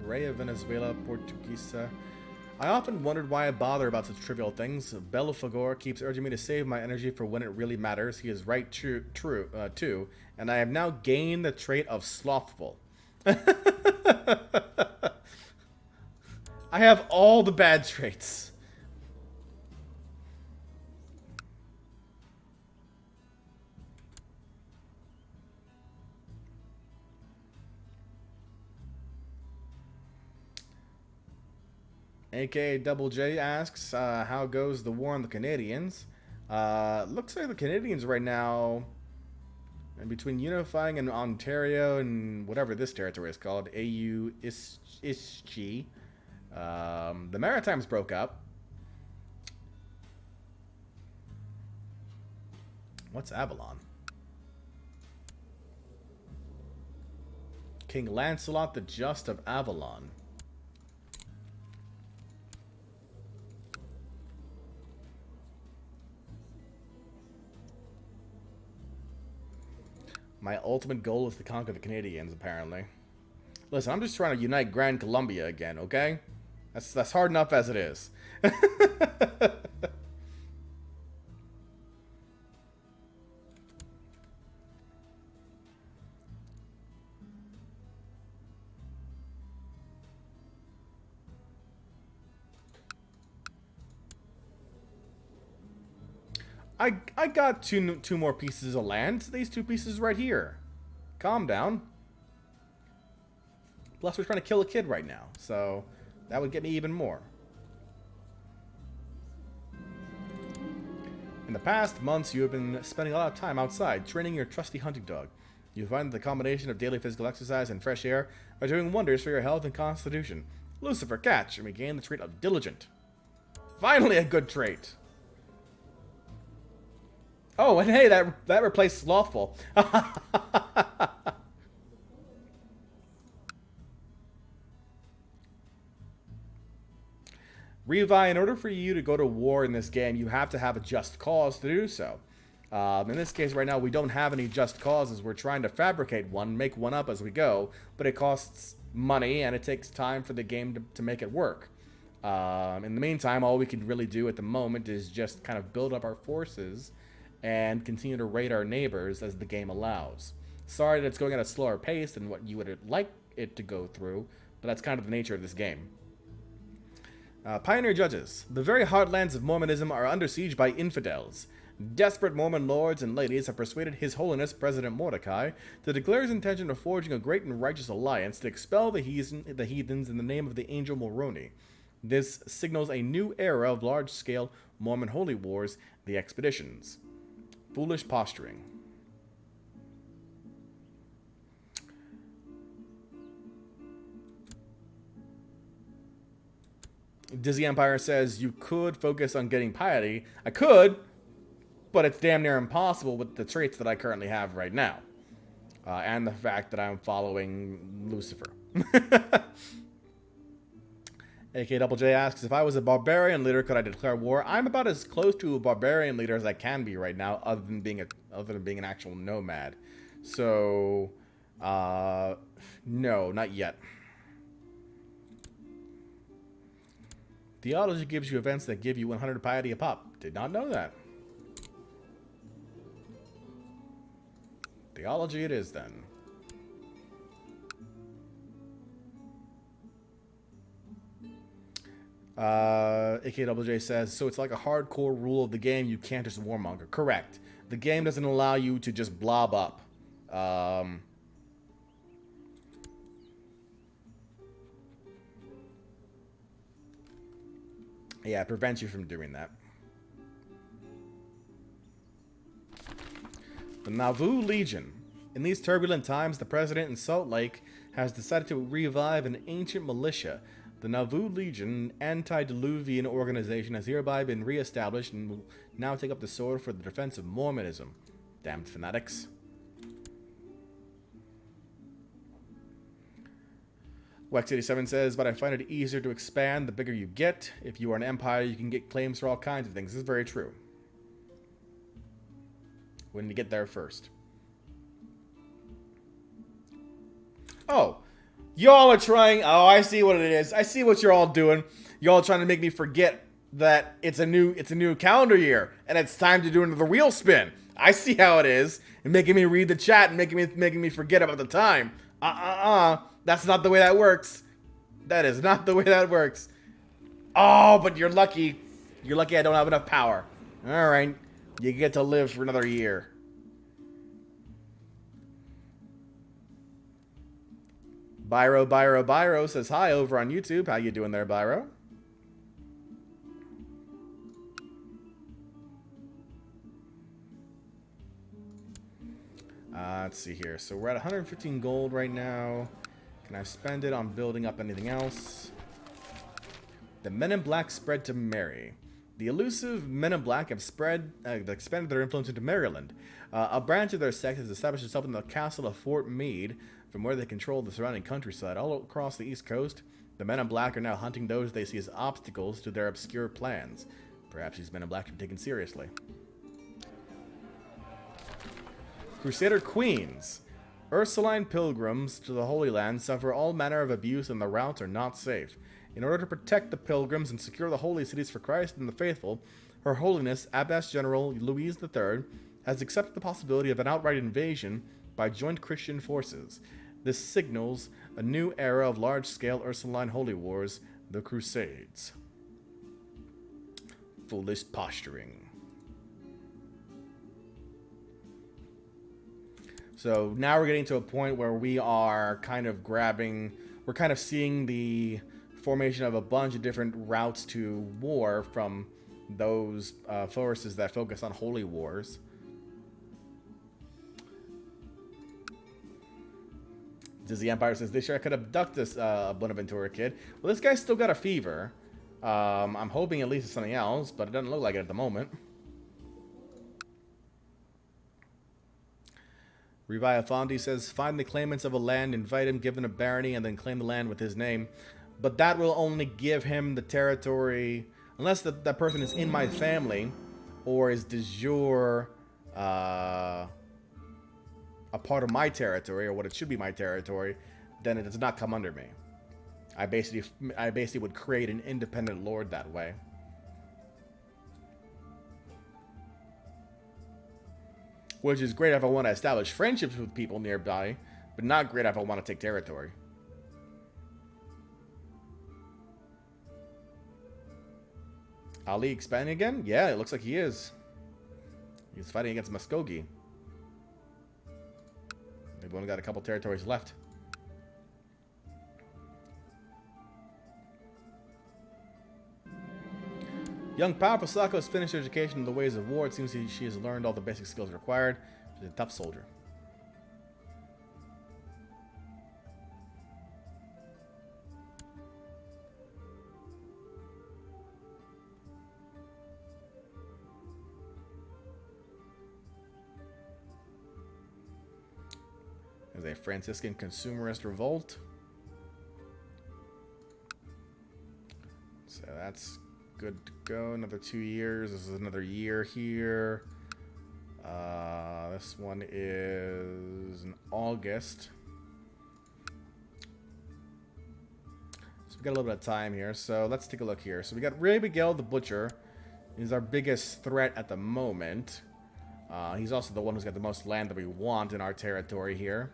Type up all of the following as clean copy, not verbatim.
Rey Venezuela, Portuguesa. I often wondered why I bother about such trivial things. Belfagor keeps urging me to save my energy for when it really matters. He is right, too, and I have now gained the trait of slothful. I have all the bad traits. AK Double J asks, how goes the war on the Canadians? Looks like the Canadians right now, and between unifying in Ontario and whatever this territory is called, AU Ischi, the Maritimes broke up. What's Avalon? King Lancelot the Just of Avalon. My ultimate goal is to conquer the Canadians, apparently. Listen, I'm just trying to unite Grand Columbia again, okay? That's hard enough as it is. I got two more pieces of land. These two pieces right here. Calm down. Plus, we're trying to kill a kid right now, so that would get me even more. In the past months, you have been spending a lot of time outside, training your trusty hunting dog. You find the combination of daily physical exercise and fresh air are doing wonders for your health and constitution. Lucifer, catch, and we gain the trait of diligent. Finally, a good trait. Oh, and hey, that replaced slothful. Revi, in order for you to go to war in this game, you have to have a just cause to do so. In this case, right now, we don't have any just causes. We're trying to fabricate one, make one up as we go, but it costs money, and it takes time for the game to make it work. In the meantime, all we can really do at the moment is just kind of build up our forces and continue to raid our neighbors as the game allows. Sorry that it's going at a slower pace than what you would like it to go through, but that's kind of the nature of this game. Pioneer Judges. The very heartlands of Mormonism are under siege by infidels. Desperate Mormon lords and ladies have persuaded His Holiness President Mordecai to declare his intention of forging a great and righteous alliance to expel the heathens in the name of the angel Moroni. This signals a new era of large-scale Mormon holy wars, the expeditions. Foolish posturing. Dizzy Empire says, you could focus on getting piety. I could, but it's damn near impossible with the traits that I currently have right now. And the fact that I'm following Lucifer. AK asks, if I was a barbarian leader, could I declare war? I'm about as close to a barbarian leader as I can be right now, other than being an actual nomad. So, no, not yet. Theology gives you events that give you 100 piety a pop. Did not know that. Theology it is, then. AKWJ says, so it's like a hardcore rule of the game, you can't just warmonger. Correct. The game doesn't allow you to just blob up. Yeah, it prevents you from doing that. The Nauvoo Legion. In these turbulent times, the president in Salt Lake has decided to revive an ancient militia. The Nauvoo Legion, an antediluvian organization, has hereby been re-established and will now take up the sword for the defense of Mormonism. Damned fanatics. Wex87 says, but I find it easier to expand the bigger you get. If you are an empire, you can get claims for all kinds of things. This is very true. We need to get there first. Oh, Y'all are trying. Oh, I see what it is. I see what you're all doing. Y'all trying to make me forget that it's a new calendar year and it's time to do another wheel spin. I see how it is, and making me read the chat and making me forget about the time. That's not the way that works. That is not the way that works. Oh, but you're lucky. You're lucky I don't have enough power. All right, you get to live for another year. Byro says hi over on YouTube. How you doing there, Byro? Let's see here. So we're at 115 gold right now. Can I spend it on building up anything else? The Men in Black spread to Mary. The elusive Men in Black have expanded their influence into Maryland. A branch of their sect has established itself in the castle of Fort Meade, from where they control the surrounding countryside. All across the East Coast, the Men in Black are now hunting those they see as obstacles to their obscure plans. Perhaps these Men in Black should be taken seriously. Crusader Queens. Ursuline pilgrims to the Holy Land suffer all manner of abuse and the routes are not safe. In order to protect the pilgrims and secure the holy cities for Christ and the faithful, Her Holiness Abbess General Louise III has accepted the possibility of an outright invasion by joint Christian forces. This signals a new era of large-scale Ursuline holy wars, the Crusades. Foolish posturing. So now we're getting to a point where we are kind of seeing the formation of a bunch of different routes to war from those forces that focus on holy wars. Dizzy Empire says, this year I could abduct this Bonaventura kid. Well, this guy's still got a fever. I'm hoping at least it's something else, but it doesn't look like it at the moment. Revia Fondi says, find the claimants of a land, invite him, give him a barony, and then claim the land with his name. But that will only give him the territory, unless that person is in my family, or is de jure a part of my territory, or what it should be my territory, then it does not come under me. I basically would create an independent lord that way. Which is great if I want to establish friendships with people nearby, but not great if I want to take territory. Ali expanding again? Yeah, it looks like he is. He's fighting against Muskogee. They've only got a couple territories left. Young, powerful Sako has finished her education in the ways of war. It seems she has learned all the basic skills required. She's a tough soldier. There's a Franciscan consumerist revolt. So that's good to go. Another 2 years. This is another year here. This one is in August. So we got a little bit of time here. So let's take a look here. So we got Ray Miguel the Butcher. He's our biggest threat at the moment. He's also the one who's got the most land that we want in our territory here.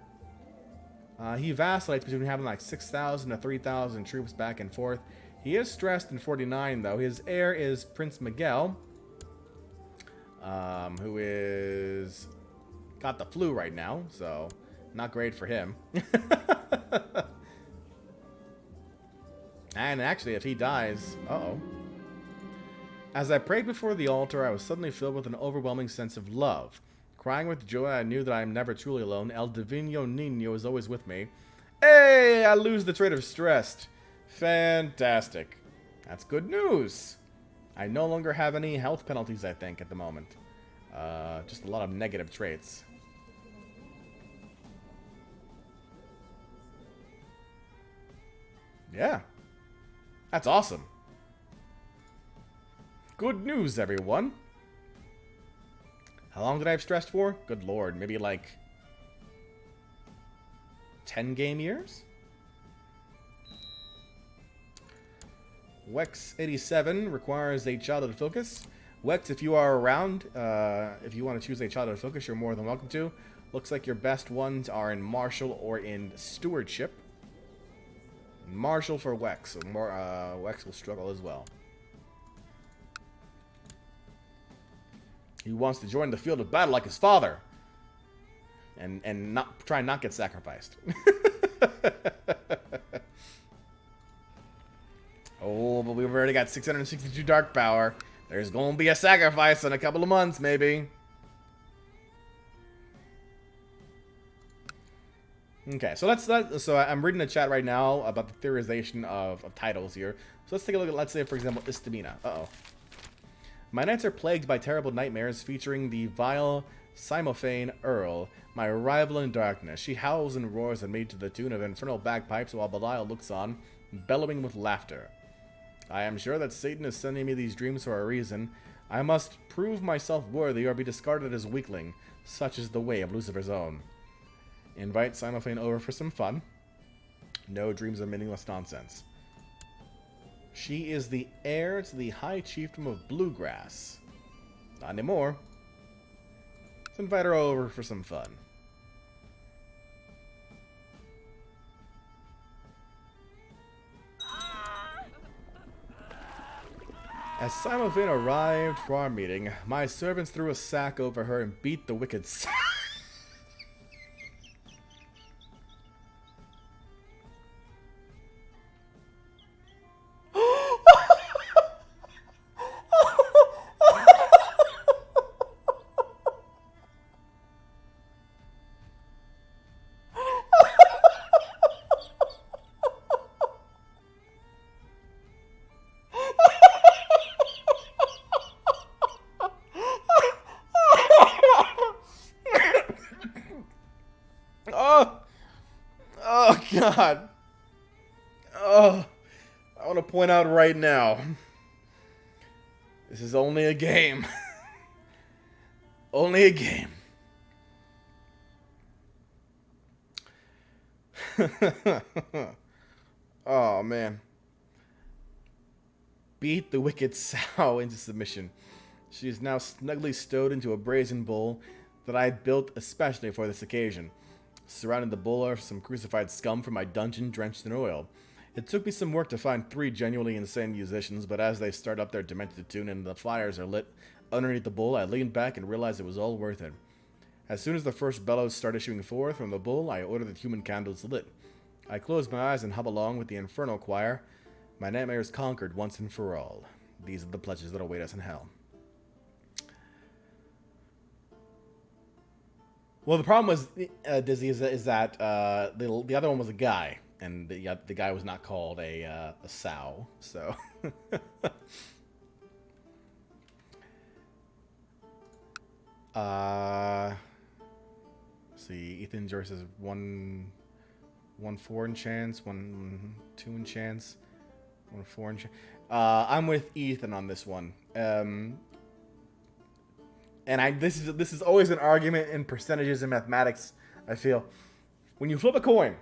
He vacillates between having like 6,000 to 3,000 troops back and forth. He is stressed in 49, though. His heir is Prince Miguel, who is got the flu right now, so not great for him. And actually, if he dies, uh-oh. As I prayed before the altar, I was suddenly filled with an overwhelming sense of love. Crying with joy, I knew that I am never truly alone. El Divino Nino is always with me. Hey, I lose the trait of stressed. Fantastic. That's good news. I no longer have any health penalties, I think, at the moment. Just a lot of negative traits. Yeah. That's awesome. Good news, everyone. How long did I have stressed for? Good lord, maybe like 10 game years? Wex 87 requires a childhood focus. Wex, if you are around, if you want to choose a childhood focus, you're more than welcome to. Looks like your best ones are in Martial or in Stewardship. Martial for Wex, so Wex will struggle as well. He wants to join the field of battle like his father. And not try and not get sacrificed. Oh, but we've already got 662 dark power. There's going to be a sacrifice in a couple of months, maybe. Okay, so I'm reading the chat right now about the theorization of titles here. So let's take a look at, let's say, for example, Istamina. Uh-oh. My nights are plagued by terrible nightmares featuring the vile Simophane Earl, my rival in darkness. She howls and roars at me to the tune of infernal bagpipes while Belial looks on, bellowing with laughter. I am sure that Satan is sending me these dreams for a reason. I must prove myself worthy or be discarded as a weakling. Such is the way of Lucifer's own. Invite Simophane over for some fun. No dreams of meaningless nonsense. She is the heir to the High Chiefdom of Bluegrass. Not anymore. Let's invite her over for some fun. As Simophane arrived for our meeting, my servants threw a sack over her and beat the wicked Oh, God. Oh, I want to point out right now, this is only a game. Only a game. Oh, man. Beat the wicked sow into submission. She is now snugly stowed into a brazen bull that I had built especially for this occasion. Surrounding the bull are some crucified scum from my dungeon drenched in oil. It took me some work to find 3 genuinely insane musicians, but as they start up their demented tune and the fires are lit underneath the bull, I leaned back and realized it was all worth it. As soon as the first bellows start issuing forth from the bull, I ordered the human candles lit. I closed my eyes and hum along with the infernal choir. My nightmares conquered once and for all. These are the pledges that await us in hell. Well, the problem was, Dizzy, is that the other one was a guy, and the guy was not called a sow, so... see, Ethan Joyce is 1-4 in chance, 1-2 in chance, 1-4 in chance. I'm with Ethan on this one. And this is always an argument in percentages and mathematics. I feel when you flip a coin,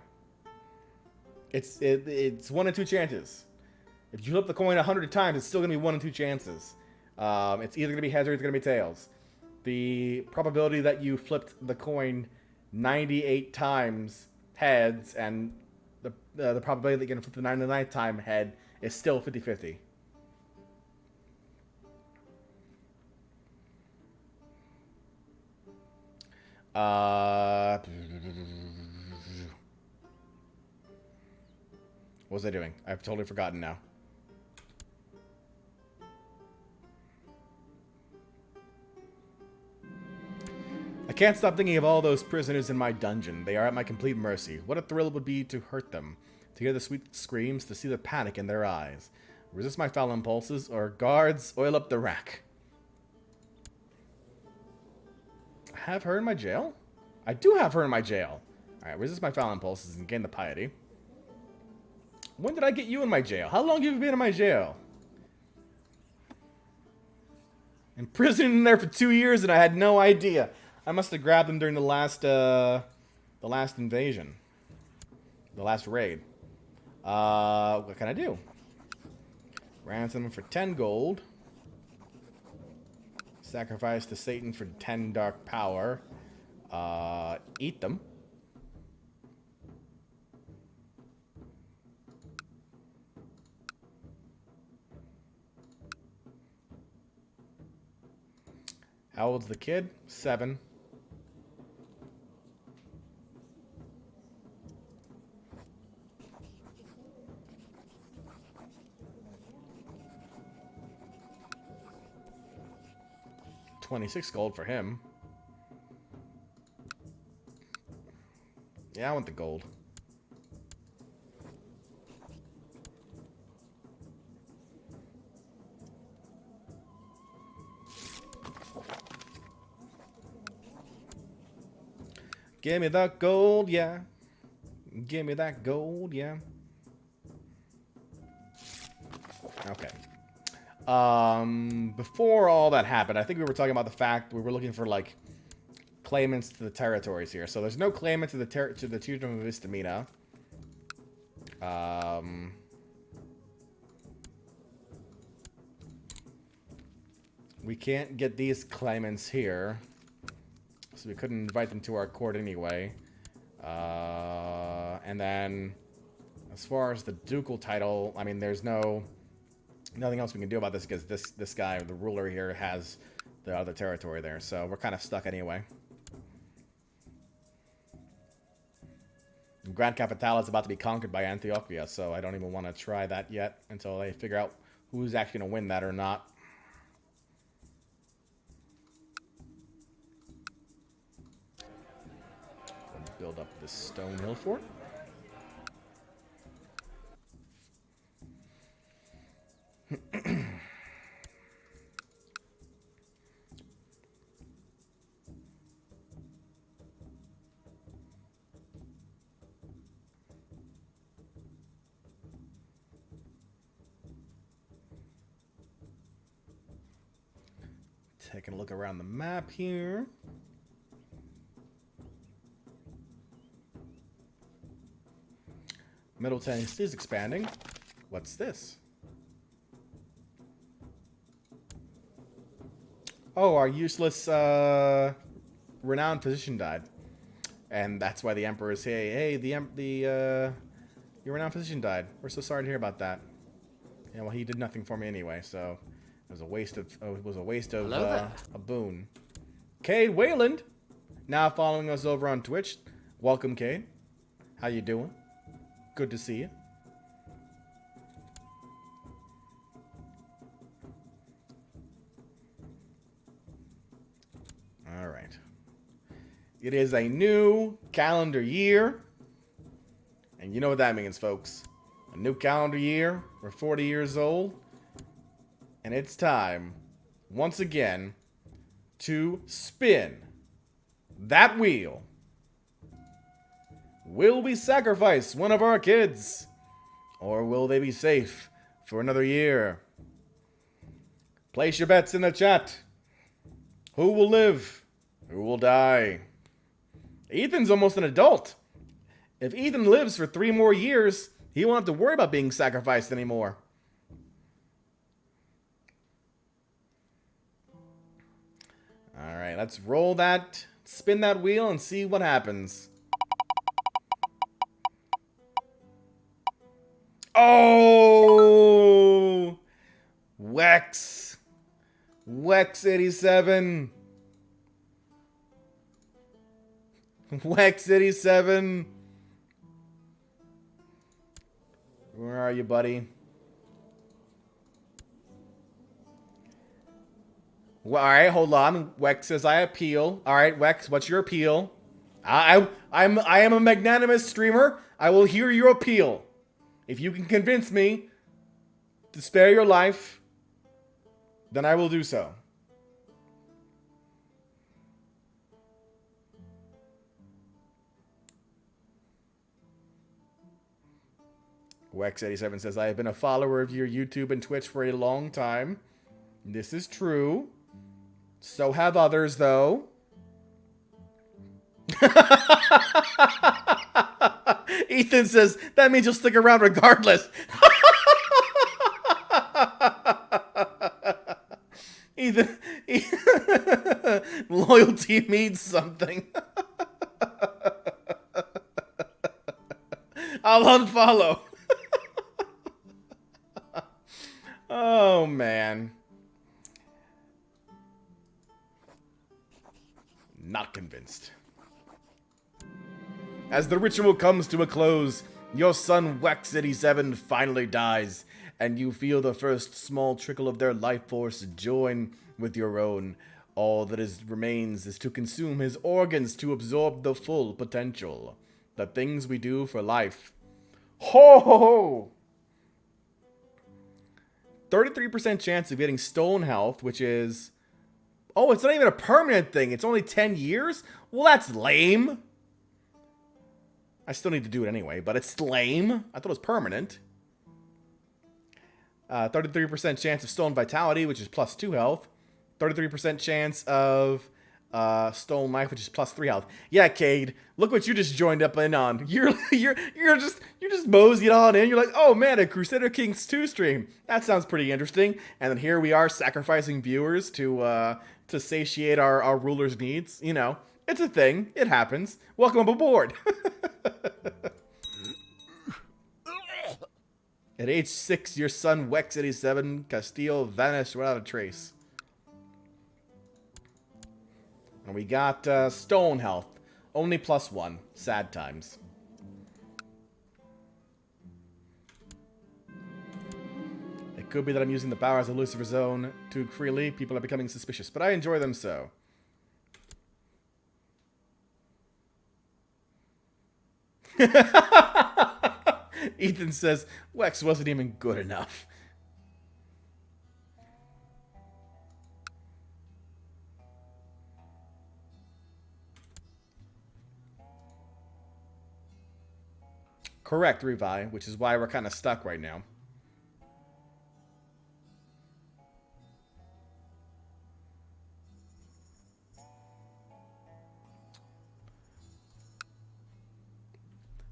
it's 1 in 2 chances. If you flip the coin 100 times, it's still gonna be 1 in 2 chances. It's either gonna be heads or it's gonna be tails. The probability that you flipped the coin 98 times heads and the probability that you're gonna flip the 99th time head is still 50-50. What was I doing? I've totally forgotten now. I can't stop thinking of all those prisoners in my dungeon. They are at my complete mercy. What a thrill it would be to hurt them, to hear the sweet screams, to see the panic in their eyes. Resist my foul impulses, or guards, oil up the rack. Have her in my jail? I do have her in my jail. Alright, resist my foul impulses and gain the piety. When did I get you in my jail? How long have you been in my jail? Imprisoned in there for 2 years and I had no idea. I must have grabbed them during the last invasion. The last raid. What can I do? Ransom for 10 gold. Sacrifice to Satan for 10 dark power. Eat them. How old's the kid? 7. $26 gold for him. Yeah, I want the gold. Give me that gold, yeah. Give me that gold, yeah. Okay. Before all that happened, I think we were talking about the fact we were looking for, like, claimants to the territories here. So there's no claimant to the Chiefdom of Istamina. We can't get these claimants here, so we couldn't invite them to our court anyway. And then, as far as the ducal title, I mean, there's nothing else we can do about this because this guy, the ruler here, has the other territory there. So we're kind of stuck anyway. Grand Capital is about to be conquered by Antiochia, so I don't even want to try that yet until they figure out who's actually going to win that or not. Build up this stone hill fort. Taking a look around the map here. Middle Tennessee is expanding. What's this? Oh, our useless renowned physician died. And that's why the Emperor is, hey, your renowned physician died. We're so sorry to hear about that. Yeah, well, he did nothing for me anyway, so it was a waste of a boon. Cade Wayland, now following us over on Twitch. Welcome, Cade. How you doing? Good to see you. All right. It is a new calendar year. And you know what that means, folks. A new calendar year. We're 40 years old. And it's time, once again, to spin that wheel. Will we sacrifice one of our kids? Or will they be safe for another year? Place your bets in the chat. Who will live? Who will die? Ethan's almost an adult. If Ethan lives for 3 more years, he won't have to worry about being sacrificed anymore. Alright, let's roll that, spin that wheel, and see what happens. Oh! Wex 87. Wex 87. Where are you, buddy? Well, all right, hold on. Wex says I appeal. All right, Wex, what's your appeal? I am a magnanimous streamer. I will hear your appeal. If you can convince me to spare your life, then I will do so. Wex87 says, I have been a follower of your YouTube and Twitch for a long time. This is true. So have others, though. Ethan says, that means you'll stick around regardless. Ethan, loyalty means something. I'll unfollow. Oh, man. Not convinced. As the ritual comes to a close, your son Wax87 finally dies, and you feel the first small trickle of their life force join with your own. All that remains is to consume his organs to absorb the full potential. The things we do for life. Ho ho ho! 33% chance of getting stone health, which is... Oh, it's not even a permanent thing. It's only 10 years? Well, that's lame. I still need to do it anyway, but it's lame. I thought it was permanent. 33% chance of stone vitality, which is plus 2 health. 33% chance of stone life, which is plus 3 health. Yeah, Cade, look what you just joined up in on. You're just moseying on in. You're like, oh man, a Crusader Kings 2 stream. That sounds pretty interesting. And then here we are sacrificing viewers to satiate our ruler's needs. You know, it's a thing. It happens. Welcome aboard. At age 6, your son Wex87 Castillo vanished without a trace. And we got stone health. Only plus 1. Sad times. It could be that I'm using the powers of Lucifer's Zone too freely. People are becoming suspicious, but I enjoy them so. Ethan says, Wex wasn't even good enough. Correct, Revi, which is why we're kind of stuck right now.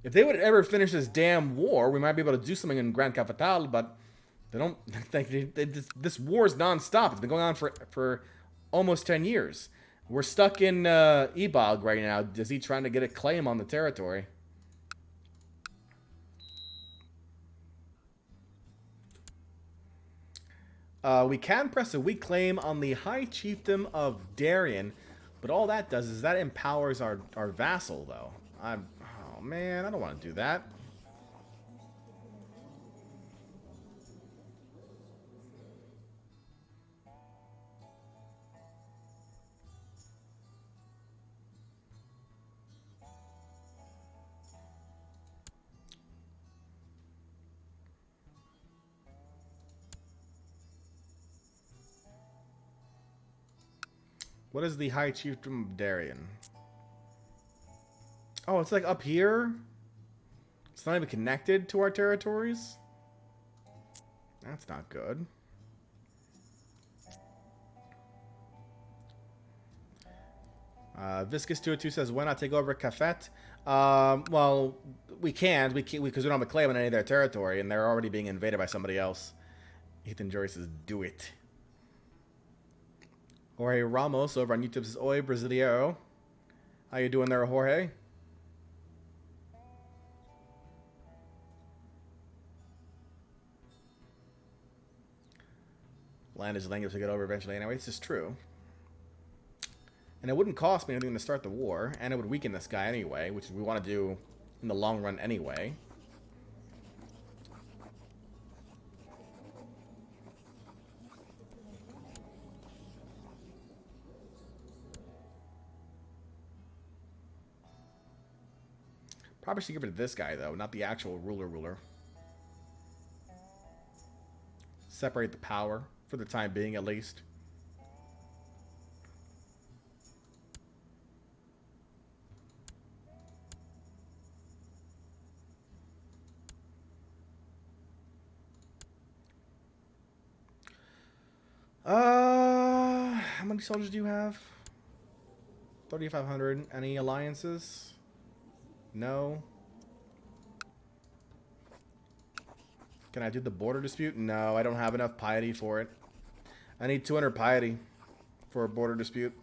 If they would ever finish this damn war, we might be able to do something in Grand Capital, but they don't. This war is non-stop. It's been going on for almost 10 years. We're stuck in Ebog right now. Is he trying to get a claim on the territory? We can press a weak claim on the High Chiefdom of Darien, but all that does is that empowers our vassal, though. Oh man, I don't want to do that. What is the High Chiefdom of Darien? Oh, it's like up here? It's not even connected to our territories? That's not good. Viscous202 says, why not take over Cafet? Well, we can't because we don't have a claim on any of their territory, and they're already being invaded by somebody else. Ethan Jory says, do it. Jorge Ramos over on YouTube says, Oi, Brasileiro. How you doing there, Jorge? Land is language to get over eventually anyway. This is true. And it wouldn't cost me anything to start the war, and it would weaken this guy anyway, which we want to do in the long run anyway. Probably should give it to this guy, though, not the actual ruler. Separate the power, for the time being, at least. How many soldiers do you have? 3,500. Any alliances? No. Can I do the border dispute? No, I don't have enough piety for it. I need 200 piety for a border dispute.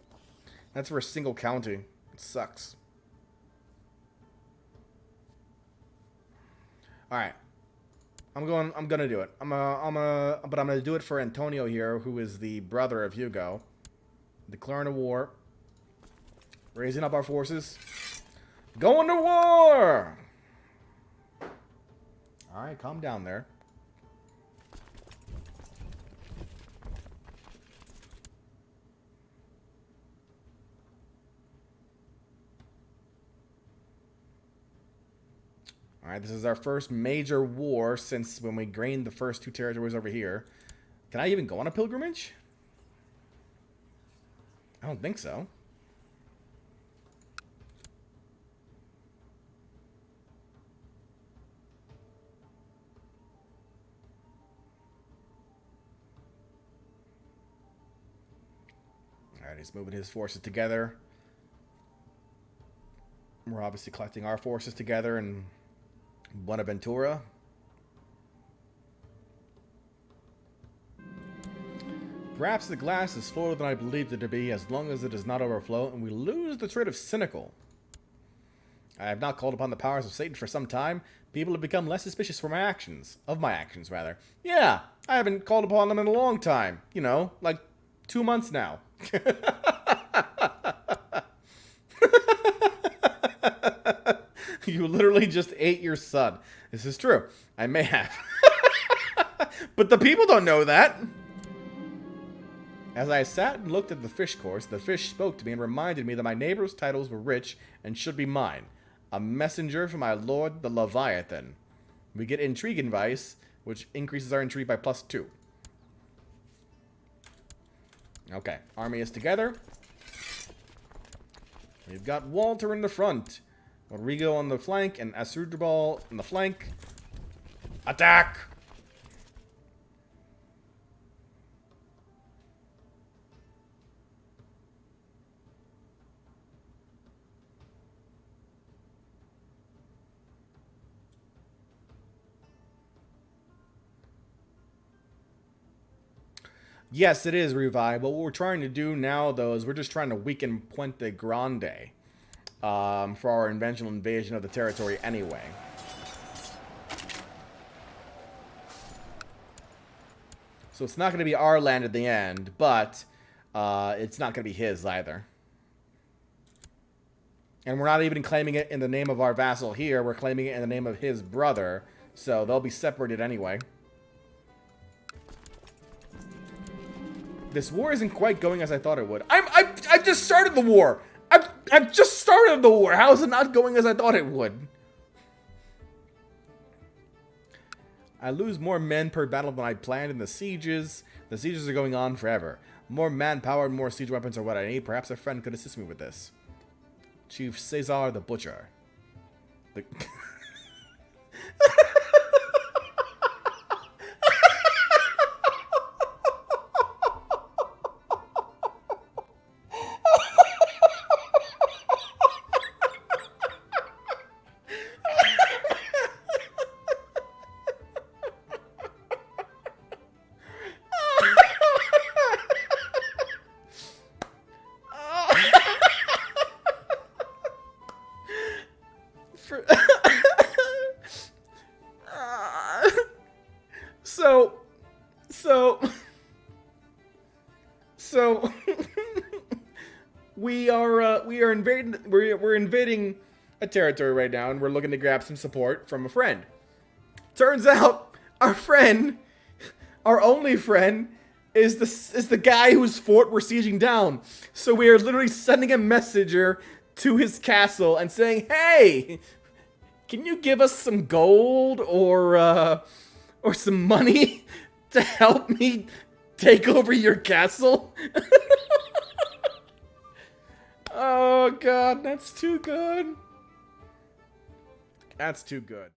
That's for a single county. It sucks. Alright. I'm gonna do it. But I'm gonna do it for Antonio here, who is the brother of Hugo. Declaring a war. Raising up our forces. Going to war! Alright, calm down there. Alright, this is our first major war since when we gained the first 2 territories over here. Can I even go on a pilgrimage? I don't think so. Alright, he's moving his forces together. We're obviously collecting our forces together in Buenaventura. Perhaps the glass is fuller than I believed it to be, as long as it does not overflow, and we lose the trait of cynical. I have not called upon the powers of Satan for some time. People have become less suspicious of my actions, rather. Yeah, I haven't called upon them in a long time. You know, like 2 months now. You literally just ate your son. This is true. I may have. But the people don't know that. As I sat and looked at the fish course, the fish spoke to me and reminded me that my neighbor's titles were rich and should be mine. A messenger from my lord, the Leviathan. We get intrigue and vice, which increases our intrigue by +2. Okay, army is together. We've got Walter in the front, Rodrigo on the flank, and Asurdubal on the flank. Attack! Yes, it is Revive, but what we're trying to do now, though, is we're just trying to weaken Puente Grande for our eventual invasion of the territory anyway. So it's not going to be our land at the end, but it's not going to be his either. And we're not even claiming it in the name of our vassal here, we're claiming it in the name of his brother, so they'll be separated anyway. This war isn't quite going as I thought it would. I've just started the war. I've just started the war. How is it not going as I thought it would? I lose more men per battle than I planned in the sieges. The sieges are going on forever. More manpower and more siege weapons are what I need. Perhaps a friend could assist me with this. Chief Cesar the Butcher. So we're invading a territory right now, and we're looking to grab some support from a friend. Turns out our friend, our only friend, is the guy whose fort we're sieging down. So we are literally sending a messenger to his castle and saying, "Hey, can you give us some gold or some money to help me take over your castle?" Oh god, that's too good. That's too good.